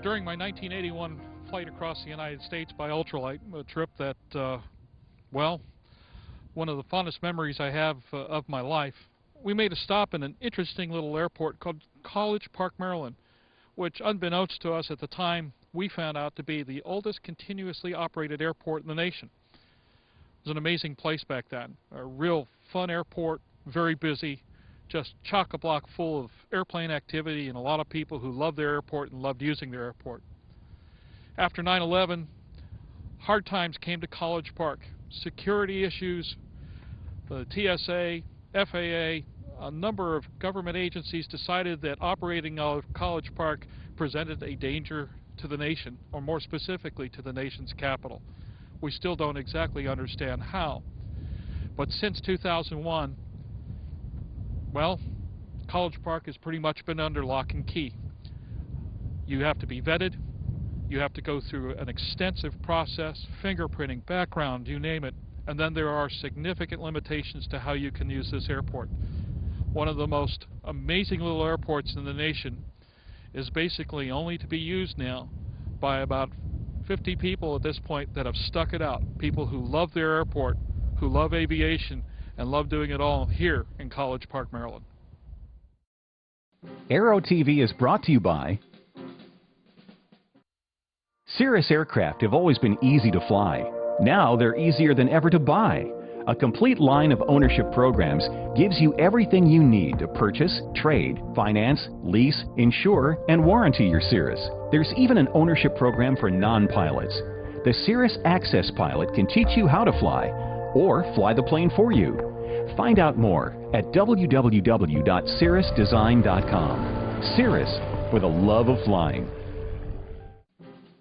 During my 1981 flight across the United States by ultralight, a trip that, well, one of the fondest memories I have of my life, we made a stop in an interesting little airport called College Park, Maryland, which, unbeknownst to us at the time, we found out to be the oldest continuously operated airport in the nation. It was an amazing place back then. A real fun airport, very busy, just chock-a-block full of airplane activity and a lot of people who loved their airport and loved using their airport. After 9/11, hard times came to College Park. Security issues, the TSA, FAA, a number of government agencies decided that operating out of College Park presented a danger to the nation, or more specifically to the nation's capital. We still don't exactly understand how. But since 2001, well, College Park has pretty much been under lock and key. You have to be vetted. You have to go through an extensive process, fingerprinting, background, you name it. And then there are significant limitations to how you can use this airport. One of the most amazing little airports in the nation is basically only to be used now by about 50 people at this point that have stuck it out. People who love their airport, who love aviation, and love doing it all here in College Park, Maryland. Aero-TV is brought to you by Cirrus aircraft have always been easy to fly. Now they're easier than ever to buy. A complete line of ownership programs gives you everything you need to purchase, trade, finance, lease, insure, and warranty your Cirrus. There's even an ownership program for non-pilots. The Cirrus Access Pilot can teach you how to fly or fly the plane for you. Find out more at www.cirrusdesign.com. Cirrus, for the love of flying.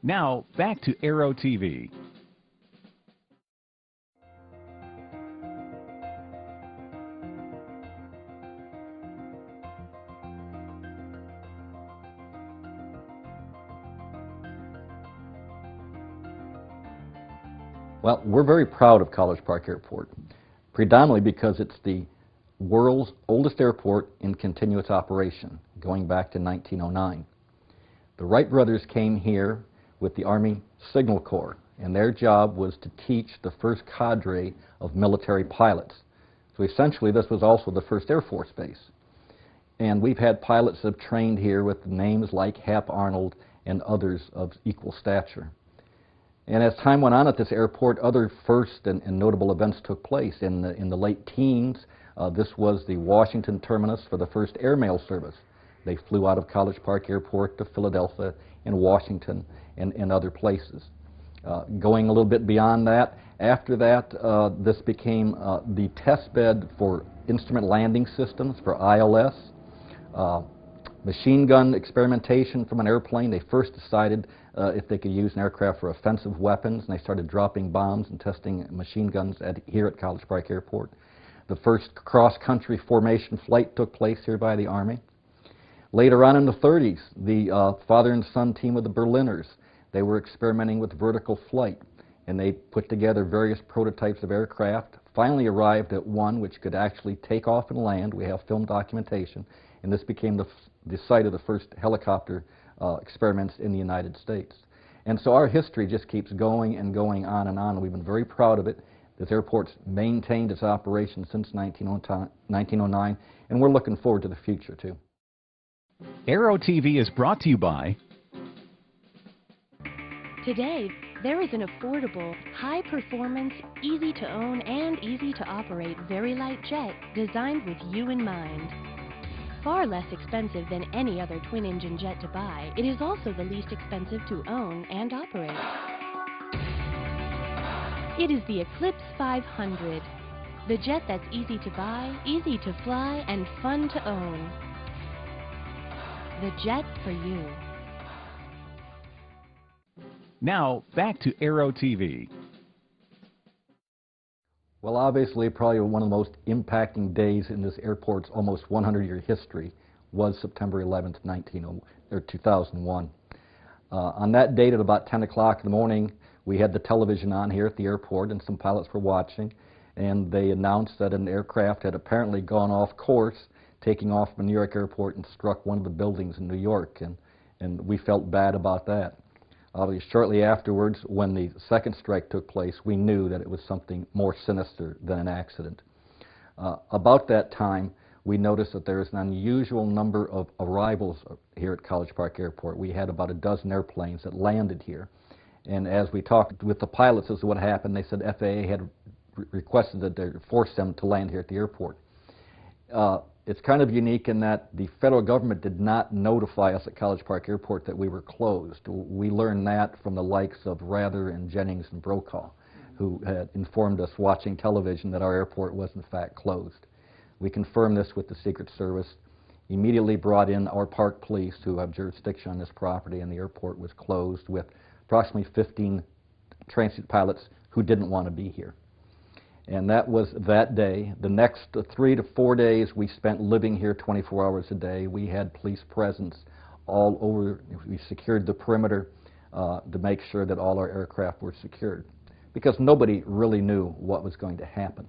Now, back to Aero-TV. Well, we're very proud of College Park Airport, predominantly because it's the world's oldest airport in continuous operation, going back to 1909. The Wright brothers came here with the Army Signal Corps, and their job was to teach the first cadre of military pilots. So essentially, this was also the first Air Force base. And we've had pilots that have trained here with names like Hap Arnold and others of equal stature. And as time went on at this airport, other first and notable events took place. In the late teens, this was the Washington terminus for the first airmail service. They flew out of College Park Airport to Philadelphia and Washington and other places. Going a little bit beyond that, after that, this became the test bed for instrument landing systems for ILS. Machine gun experimentation from an airplane. They first decided if they could use an aircraft for offensive weapons, and they started dropping bombs and testing machine guns here at College Park Airport. The first cross-country formation flight took place here by the Army. Later on in the 30s, the father and son team of the Berliners, they were experimenting with vertical flight, and they put together various prototypes of aircraft, finally arrived at one which could actually take off and land. We have film documentation, and this became the site of the first helicopter experiments in the United States. And so our history just keeps going and going on and on, and we've been very proud of it. This airport's maintained its operation since 1909, and we're looking forward to the future, too. Aero-TV is brought to you by Today, there is an affordable, high-performance, easy-to-own and easy-to-operate very light jet designed with you in mind. Far less expensive than any other twin-engine jet to buy, it is also the least expensive to own and operate. It is the Eclipse 500, the jet that's easy to buy, easy to fly, and fun to own. The jet for you. Now, back to Aero-TV. Well, obviously, probably one of the most impacting days in this airport's almost 100-year history was September 11th, 2001. On that date at about 10 o'clock in the morning, we had the television on here at the airport, and some pilots were watching, and they announced that an aircraft had apparently gone off course, taking off from New York Airport and struck one of the buildings in New York. and we felt bad about that. Shortly afterwards, when the second strike took place, we knew that it was something more sinister than an accident. About that time, we noticed that there is an unusual number of arrivals here at College Park Airport. We had about a dozen airplanes that landed here. And as we talked with the pilots as to what happened, they said FAA had requested that they force them to land here at the airport. It's kind of unique in that the federal government did not notify us at College Park Airport that we were closed. We learned that from the likes of Rather and Jennings and Brokaw, who had informed us watching television that our airport was in fact closed. We confirmed this with the Secret Service, immediately brought in our park police who have jurisdiction on this property, and the airport was closed with approximately 15 transit pilots who didn't want to be here. And that was that day. The next 3 to 4 days we spent living here 24 hours a day. We had police presence all over. We secured the perimeter to make sure that all our aircraft were secured, because nobody really knew what was going to happen.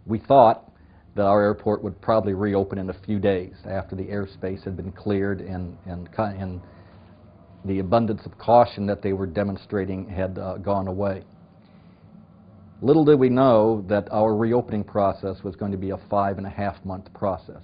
We thought that our airport would probably reopen in a few days after the airspace had been cleared and the abundance of caution that they were demonstrating had gone away. Little did we know that our reopening process was going to be a 5.5-month process.